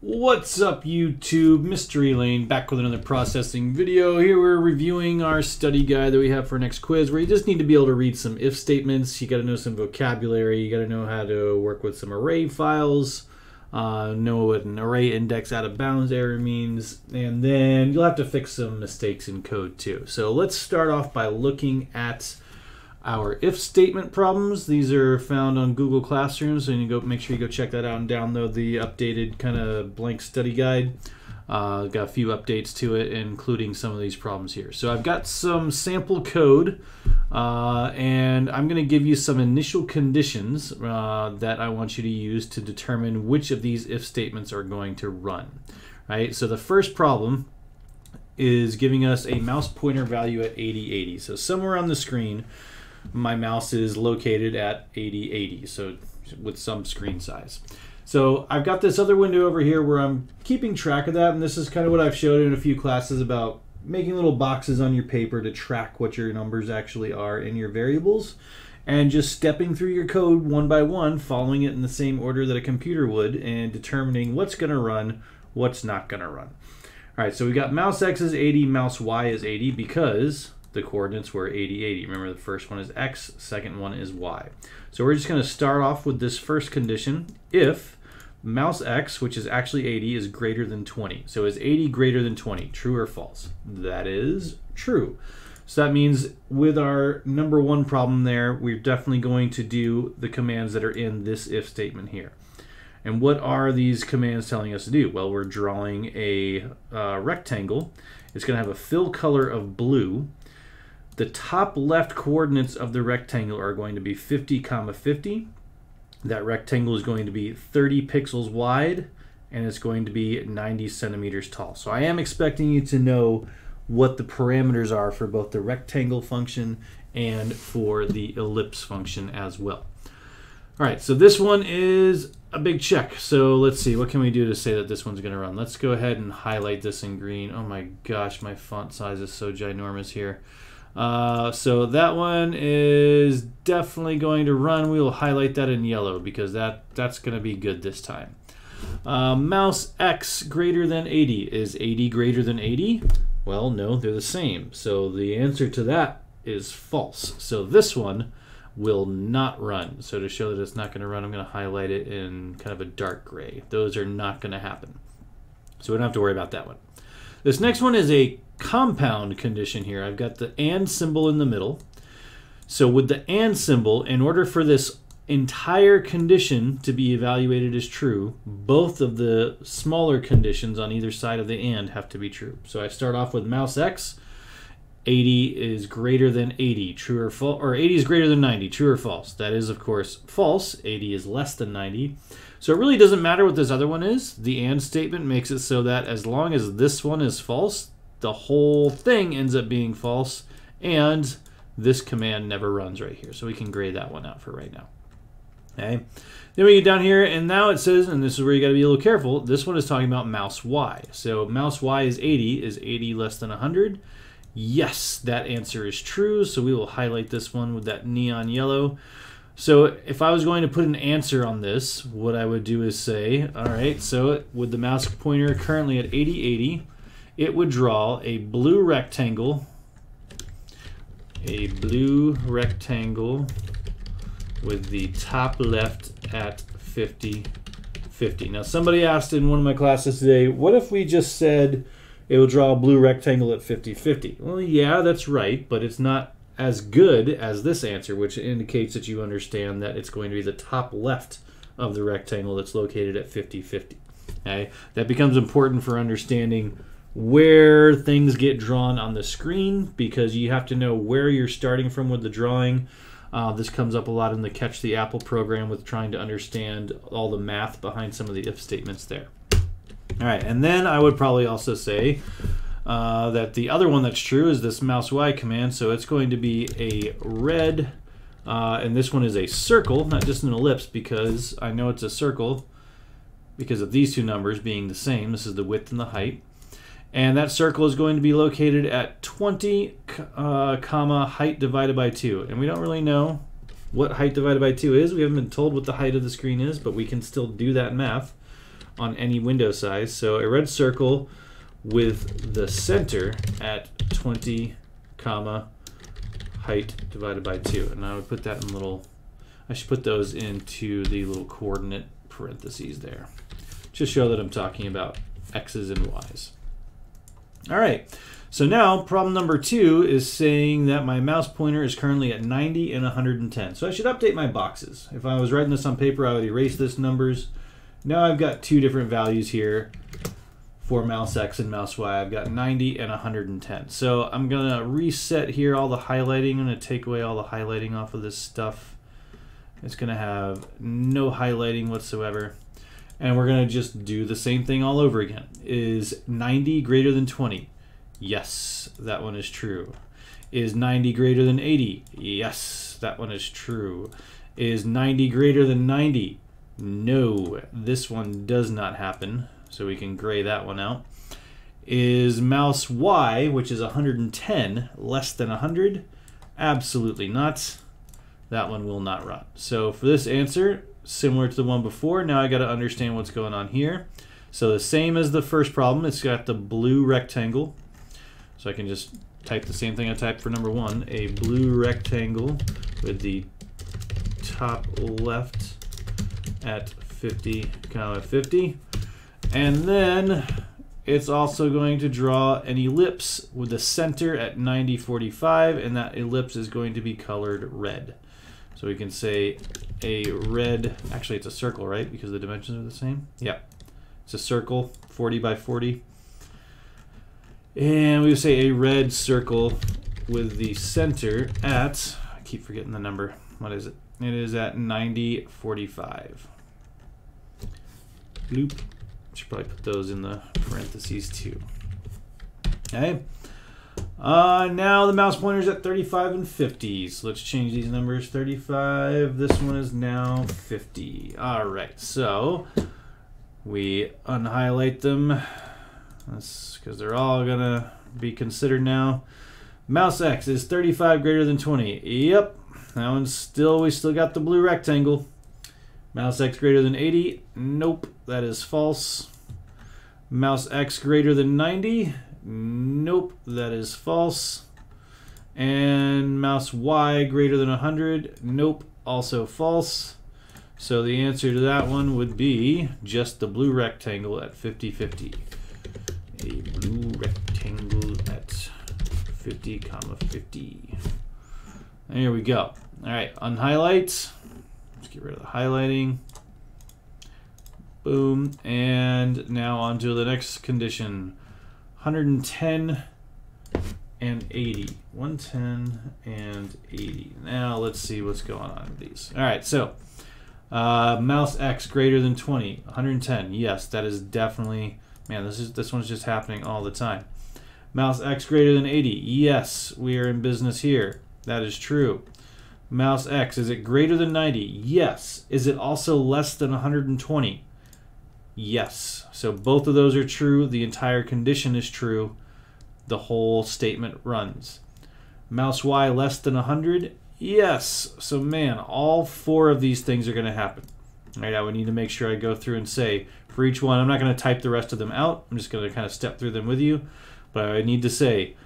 What's up YouTube? Mystery Lane back with another processing video. Here we're reviewing our study guide that we have for next quiz, where you just need to be able to read some if statements. You got to know some vocabulary. You got to know how to work with some array files, know what an array index out of bounds error means, and then you'll have to fix some mistakes in code too. So let's start off by looking at our if statement problems. These are found on Google Classroom, so you go make sure you go check that out and download the updated kind of blank study guide. Got a few updates to it, including some of these problems here. So I've got some sample code, and I'm going to give you some initial conditions that I want you to use to determine which of these if statements are going to run. Right. So the first problem is giving us a mouse pointer value at 8080. So somewhere on the screen, my mouse is located at 8080, so with some screen size. So I've got this other window over here where I'm keeping track of that, and this is kind of what I've showed in a few classes about making little boxes on your paper to track what your numbers actually are in your variables, and just stepping through your code one by one, following it in the same order that a computer would, and determining what's going to run, what's not going to run. All right, so we got mouse X is 80, mouse Y is 80 because the coordinates were 80, 80. Remember, the first one is X, second one is Y. So we're just going to start off with this first condition. If mouse X, which is actually 80, is greater than 20. So is 80 greater than 20? True or false? That is true. So that means with our number one problem there, we're definitely going to do the commands that are in this if statement here. And what are these commands telling us to do? Well, we're drawing a rectangle. It's going to have a fill color of blue. The top left coordinates of the rectangle are going to be 50, 50. That rectangle is going to be 30 pixels wide, and it's going to be 90 centimeters tall. So I am expecting you to know what the parameters are for both the rectangle function and for the ellipse function as well. All right, so this one is a big check. So let's see, what can we do to say that this one's going to run? Let's go ahead and highlight this in green. Oh my gosh, my font size is so ginormous here. So that one is definitely going to run. We will highlight that in yellow because that's going to be good this time. Mouse X greater than 80. Is 80 greater than 80? Well, no, they're the same. So the answer to that is false. So this one will not run. So to show that it's not going to run, I'm going to highlight it in kind of a dark gray. Those are not going to happen. So we don't have to worry about that one. This next one is a compound condition here. I've got the and symbol in the middle. So with the and symbol, in order for this entire condition to be evaluated as true, both of the smaller conditions on either side of the and have to be true. So I start off with mouse X. 80 is greater than 80, true or false, or 80 is greater than 90, true or false? That is, of course, false. 80 is less than 90. So it really doesn't matter what this other one is. The and statement makes it so that as long as this one is false, the whole thing ends up being false, and this command never runs right here. So we can gray that one out for right now. Okay. Then we get down here, and now it says, and this is where you got to be a little careful, this one is talking about mouse Y. So mouse Y is 80. Is 80 less than 100? Yes, that answer is true. So we will highlight this one with that neon yellow. So if I was going to put an answer on this, what I would do is say, all right, so with the mouse pointer currently at 8080, it would draw a blue rectangle with the top left at 50, 50. Now somebody asked in one of my classes today, what if we just said it will draw a blue rectangle at 50, 50? Well, yeah, that's right, but it's not as good as this answer, which indicates that you understand that it's going to be the top left of the rectangle that's located at 50, 50. Okay? That becomes important for understanding where things get drawn on the screen, because you have to know where you're starting from with the drawing. This comes up a lot in the Catch the Apple program with trying to understand all the math behind some of the if statements there. All right, and then I would probably also say that the other one that's true is this mouse Y command. So it's going to be a red, and this one is a circle, not just an ellipse, because I know it's a circle because of these two numbers being the same. This is the width and the height. And that circle is going to be located at 20, comma, height divided by 2. And we don't really know what height divided by 2 is. We haven't been told what the height of the screen is, but we can still do that math. on any window size. So a red circle with the center at 20 comma height divided by 2. And I would put that in little, I should put those into the little coordinate parentheses there. Just show that I'm talking about x's and y's. All right, so now problem number 2 is saying that my mouse pointer is currently at 90 and 110. So I should update my boxes. If I was writing this on paper, I would erase this numbers. Now I've got 2 different values here for mouse X and mouse Y. I've got 90 and 110. So I'm gonna reset here all the highlighting. I'm gonna take away all the highlighting off of this stuff. It's gonna have no highlighting whatsoever. And we're gonna just do the same thing all over again. Is 90 greater than 20? Yes, that one is true. Is 90 greater than 80? Yes, that one is true. Is 90 greater than 90? No, this one does not happen. So we can gray that one out. Is mouse Y, which is 110, less than 100? Absolutely not. That one will not run. So for this answer, similar to the one before, now I got to understand what's going on here. So the same as the first problem, it's got the blue rectangle. So I can just type the same thing I typed for number 1, a blue rectangle with the top left at 50, 50. And then it's also going to draw an ellipse with the center at 90, 45, and that ellipse is going to be colored red. So we can say a red, actually it's a circle, right? Because the dimensions are the same. Yeah, it's a circle, 40 by 40. And we would say a red circle with the center at, I keep forgetting the number, what is it? It is at 90, 45. Bloop. Should probably put those in the parentheses too. Okay. Now the mouse pointer is at 35 and 50. So let's change these numbers. 35. This one is now 50. All right. So we unhighlight them. That's because they're all gonna be considered now. Mouse X is 35 greater than 20. Yep. That one's still, we still got the blue rectangle. Mouse X greater than 80. Nope. That is false. Mouse X greater than 90. Nope, that is false. And mouse Y greater than 100. Nope, also false. So the answer to that one would be just the blue rectangle at 50, 50. A blue rectangle at 50, 50. There we go. All right, unhighlight. Let's get rid of the highlighting. Boom. And now on to the next condition. 110 and 80. 110 and 80. Now let's see what's going on with these. All right, so mouse X greater than 20. 110. Yes, that is definitely, man, this one's just happening all the time. Mouse X greater than 80. Yes, we are in business here. That is true. Mouse X, is it greater than 90? Yes. Is it also less than 120? Yes. So both of those are true. The entire condition is true. The whole statement runs. Mouse Y less than 100? Yes. So man, all 4 of these things are going to happen. All right, I would need to make sure I go through and say for each one, I'm not going to type the rest of them out. I'm just going to kind of step through them with you. But I need to say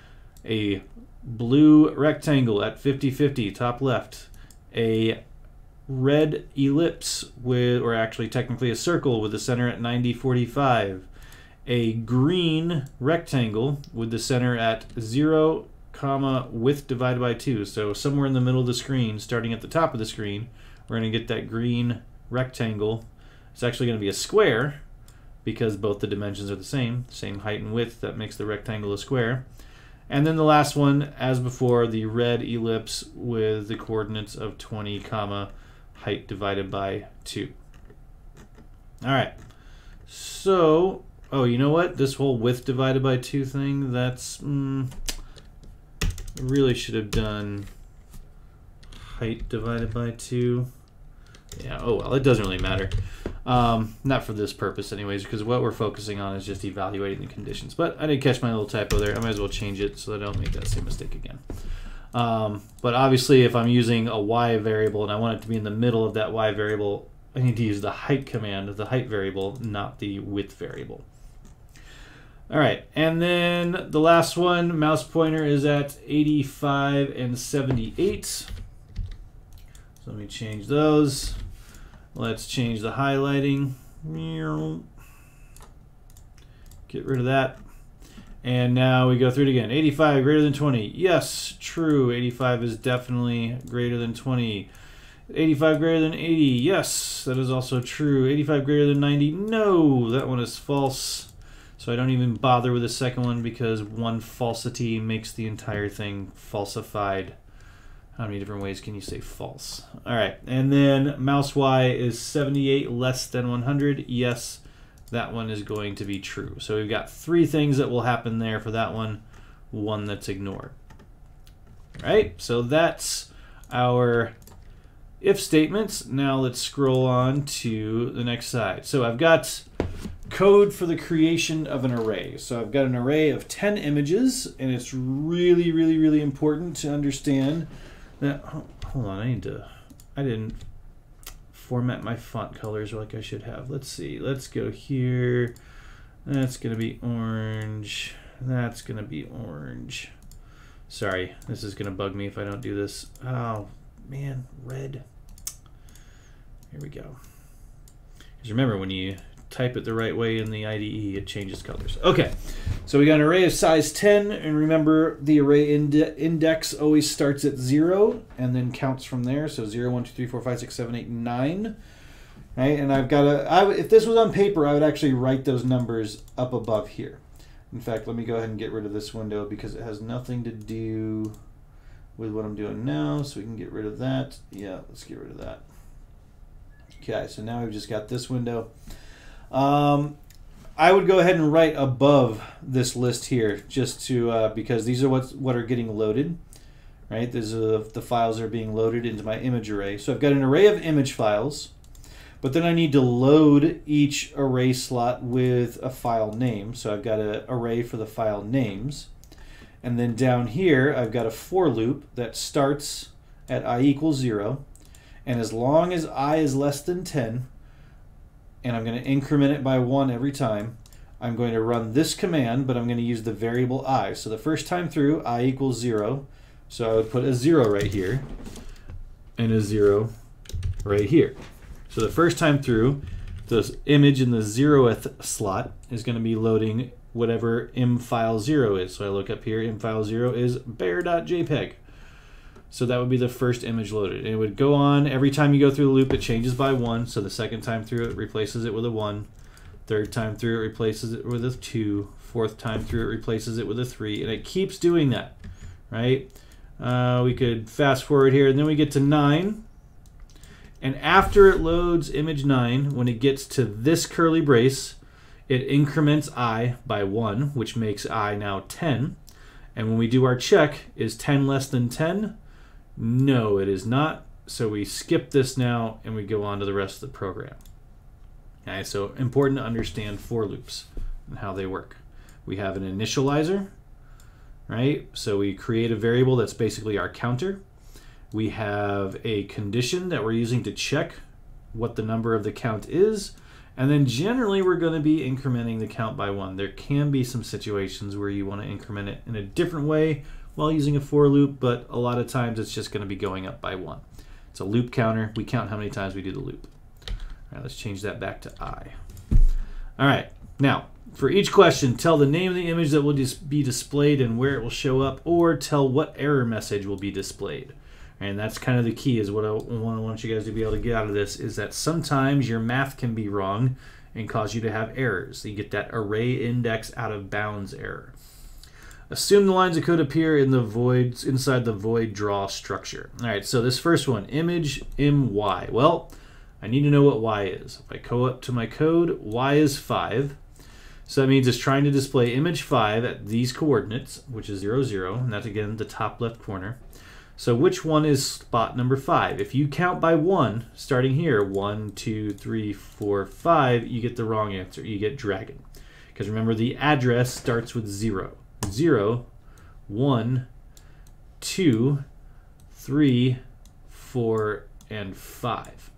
a blue rectangle at 50, 50, top left. A red ellipse with, or actually technically a circle with the center at 90, 45. A green rectangle with the center at 0, width divided by 2. So somewhere in the middle of the screen, starting at the top of the screen, we're going to get that green rectangle. It's actually going to be a square because both the dimensions are the same height and width. That makes the rectangle a square. And then the last one, as before, the red ellipse with the coordinates of 20, height divided by 2. All right. So, oh, you know what? This whole width divided by 2 thing, that's, really should have done height divided by 2. Yeah, oh well, it doesn't really matter. Not for this purpose anyways, because what we're focusing on is just evaluating the conditions. But I didn't catch my little typo there. I might as well change it so that I don't make that same mistake again. But obviously if I'm using a y variable and I want it to be in the middle of that y variable I need to use the height command, the height variable, not the width variable. All right, and then the last one, mouse pointer is at 85 and 78. So let me change those. Let's change the highlighting. Get rid of that. And now we go through it again. 85 greater than 20. Yes, true. 85 is definitely greater than 20. 85 greater than 80. Yes, that is also true. 85 greater than 90. No, that one is false. So I don't even bother with the second one because one falsity makes the entire thing falsified. How many different ways can you say false? All right, and then mouse Y is 78 less than 100. Yes, that one is going to be true. So we've got 3 things that will happen there for that one that's ignored. All right, so that's our if statements. Now let's scroll on to the next side. So I've got code for the creation of an array. So I've got an array of 10 images, and it's really, really, really important to understand that. Hold on, I didn't format my font colors like I should have. Let's see. Let's go here. That's going to be orange. That's going to be orange. Sorry, this is going to bug me if I don't do this. Oh, man, red. Here we go. Because remember, when you type it the right way in the IDE, it changes colors. Okay, so we got an array of size 10, and remember the array index always starts at 0 and then counts from there. So 0, 1, 2, 3, 4, 5, 6, 7, 8, 9. Right, and I've got if this was on paper, I would actually write those numbers up above here. In fact, let me go ahead and get rid of this window because it has nothing to do with what I'm doing now. So we can get rid of that. Yeah, let's get rid of that. Okay, so now we've just got this window. I would go ahead and write above this list here, just to because these are what are getting loaded, right? These are the files that are being loaded into my image array. So I've got an array of image files, but then I need to load each array slot with a file name. So I've got an array for the file names, and then down here I've got a for loop that starts at I equals 0, and as long as I is less than 10. And I'm going to increment it by 1 every time. I'm going to run this command, but I'm going to use the variable I. So the first time through, I equals 0. So I would put a 0 right here and a 0 right here. So the first time through, the image in the 0th slot is going to be loading whatever imfile0 is. So I look up here, imfile0 is bear.jpg. So that would be the first image loaded. And it would go on every time you go through the loop, it changes by 1. So the second time through, it replaces it with a 1. Third time through, it replaces it with a 2. Fourth time through, it replaces it with a 3. And it keeps doing that, right? We could fast forward here, and then we get to 9. And after it loads image 9, when it gets to this curly brace, it increments I by 1, which makes I now 10. And when we do our check, is 10 less than 10? No, it is not. So we skip this now and we go on to the rest of the program. Okay, so important to understand for loops and how they work. We have an initializer, right? So we create a variable that's basically our counter. We have a condition that we're using to check what the number of the count is. And then generally we're going to be incrementing the count by 1. There can be some situations where you want to increment it in a different way while using a for loop, but a lot of times it's just going to be going up by 1. It's a loop counter. We count how many times we do the loop. All right, let's change that back to I. All right, now for each question, tell the name of the image that will be displayed and where it will show up, or tell what error message will be displayed. And that's kind of the key, is what I want you guys to be able to get out of this, is that sometimes your math can be wrong and cause you to have errors. So you get that array index out of bounds error. Assume the lines of code appear in the voids inside the void draw structure. All right, so this first one, image my. Well, I need to know what y is. If I go up to my code, y is 5. So that means it's trying to display image 5 at these coordinates, which is 0, 0, and that's again the top left corner. So which one is spot number 5? If you count by 1, starting here, 1, 2, 3, 4, 5, you get the wrong answer. You get dragon. Because remember, the address starts with 0. 0, 1, 2, 3, 4, and 5.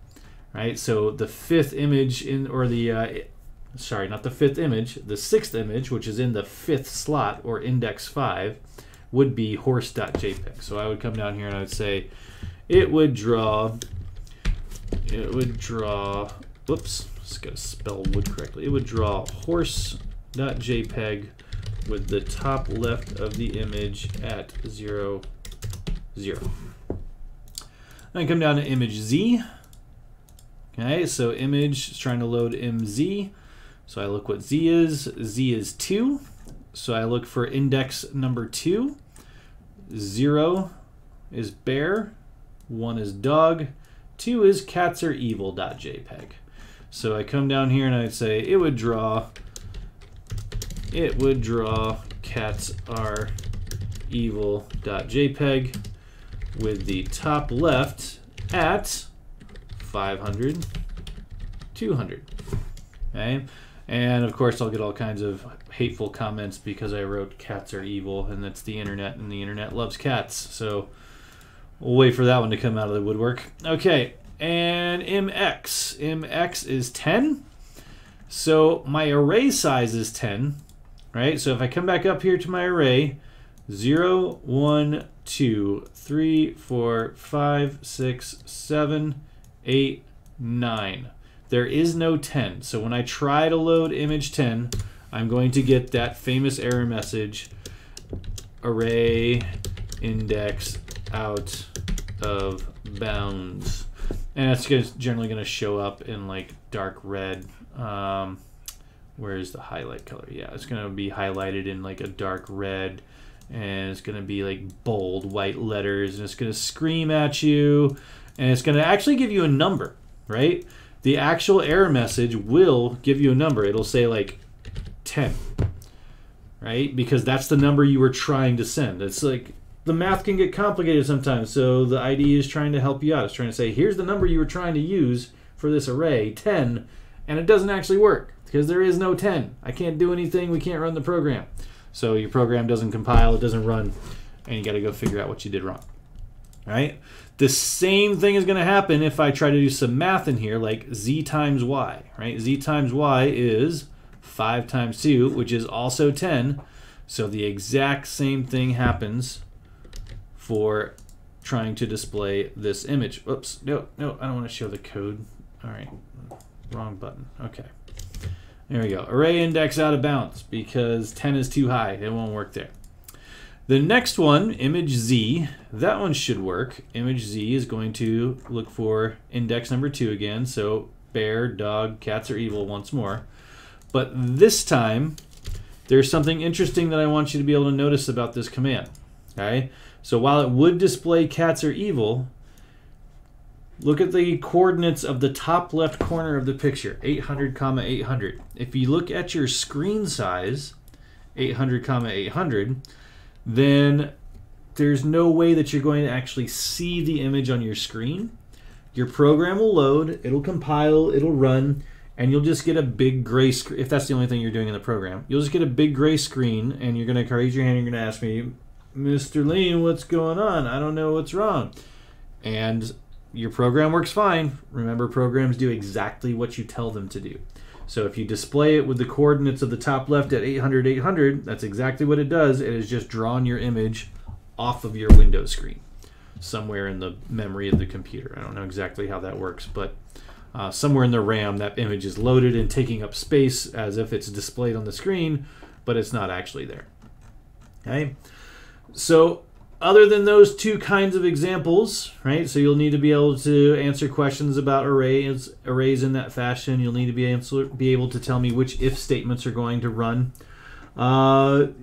right? So the fifth image in, or the, sorry, not the fifth image, the sixth image, which is in the fifth slot, or index 5, would be horse.jpg. So I would come down here and I would say it would draw, whoops, just got to spell wood correctly. It would draw horse.jpg with the top left of the image at 0, 0. Then I come down to image Z. Okay, so image is trying to load MZ. So I look what Z is. Z is 2. So I look for index number 2. 0 is bear. 1 is dog. 2 is cats are evil.jpg. So I come down here and I'd say it would draw cats are evil.jpg with the top left at 500, 200. Okay, and of course I'll get all kinds of hateful comments because I wrote cats are evil, and that's the internet, and the internet loves cats. So we'll wait for that one to come out of the woodwork. Okay, and mx is 10. So my array size is 10, right? So if I come back up here to my array, 0, 1, 2, 3, 4, 5, 6, 7, 8, 9. There is no 10. So when I try to load image 10, I'm going to get that famous error message, array index out of bounds. And it's generally going to show up in like dark red. Where's the highlight color? Yeah, it's going to be highlighted in like a dark red, and it's going to be like bold white letters, and it's going to scream at you, and it's going to actually give you a number, right? The actual error message will give you a number. It'll say like 10, right? Because that's the number you were trying to send. It's like the math can get complicated sometimes, so the IDE is trying to help you out. It's trying to say, here's the number you were trying to use for this array, 10, and it doesn't actually work because there is no 10. I can't do anything. We can't run the program. So your program doesn't compile, it doesn't run, and you got to go figure out what you did wrong. Right? The same thing is going to happen if I try to do some math in here, like z times y. Right? Z times y is 5 times 2, which is also 10. So the exact same thing happens for trying to display this image. Oops, no, I don't want to show the code. All right, wrong button. Okay. There we go. Array index out of bounds because 10 is too high. It won't work there. The next one, image Z, that one should work. Image Z is going to look for index number 2 again. So bear, dog, cats are evil once more. But this time, there's something interesting that I want you to be able to notice about this command. Okay? So while it would display cats are evil, look at the coordinates of the top left corner of the picture, 800, 800. If you look at your screen size, 800, 800, then there's no way that you're going to actually see the image on your screen. Your program will load, it'll compile, it'll run, and you'll just get a big gray screen. If that's the only thing you're doing in the program, you'll just get a big gray screen, and you're going to raise your hand and you're going to ask me, Mr. Lean, what's going on? I don't know what's wrong. And your program works fine. Remember, programs do exactly what you tell them to do. So if you display it with the coordinates of the top left at 800, 800, that's exactly what it does. It has just drawn your image off of your Windows screen somewhere in the memory of the computer. I don't know exactly how that works, but somewhere in the RAM, that image is loaded and taking up space as if it's displayed on the screen, but it's not actually there. Okay? So other than those two kinds of examples, right? So you'll need to be able to answer questions about arrays in that fashion. You'll need to be able to tell me which if statements are going to run. Other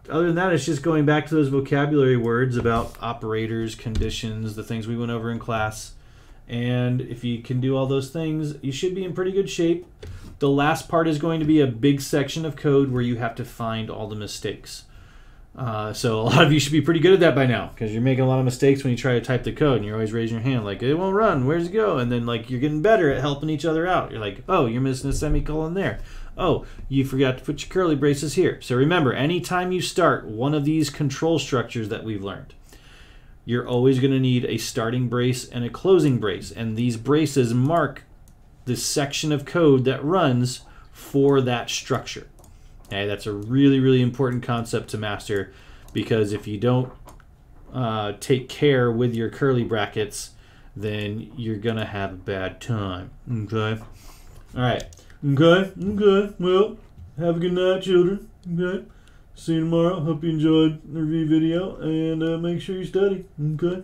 than that, it's just going back to those vocabulary words about operators, conditions, the things we went over in class. And if you can do all those things, you should be in pretty good shape. The last part is going to be a big section of code where you have to find all the mistakes. So a lot of you should be pretty good at that by now because you're making a lot of mistakes when you try to type the code and you're always raising your hand like, it won't run, where's it go? And then like you're getting better at helping each other out. You're like, oh, you're missing a semicolon there. Oh, you forgot to put your curly braces here. So remember, anytime you start one of these control structures that we've learned, you're always going to need a starting brace and a closing brace. And these braces mark the section of code that runs for that structure. Okay, that's a really, really important concept to master, because if you don't take care with your curly brackets, then you're gonna have a bad time. Okay. All right. Okay. Okay. Well, have a good night, children. Okay. See you tomorrow. Hope you enjoyed the review video, and make sure you study. Okay.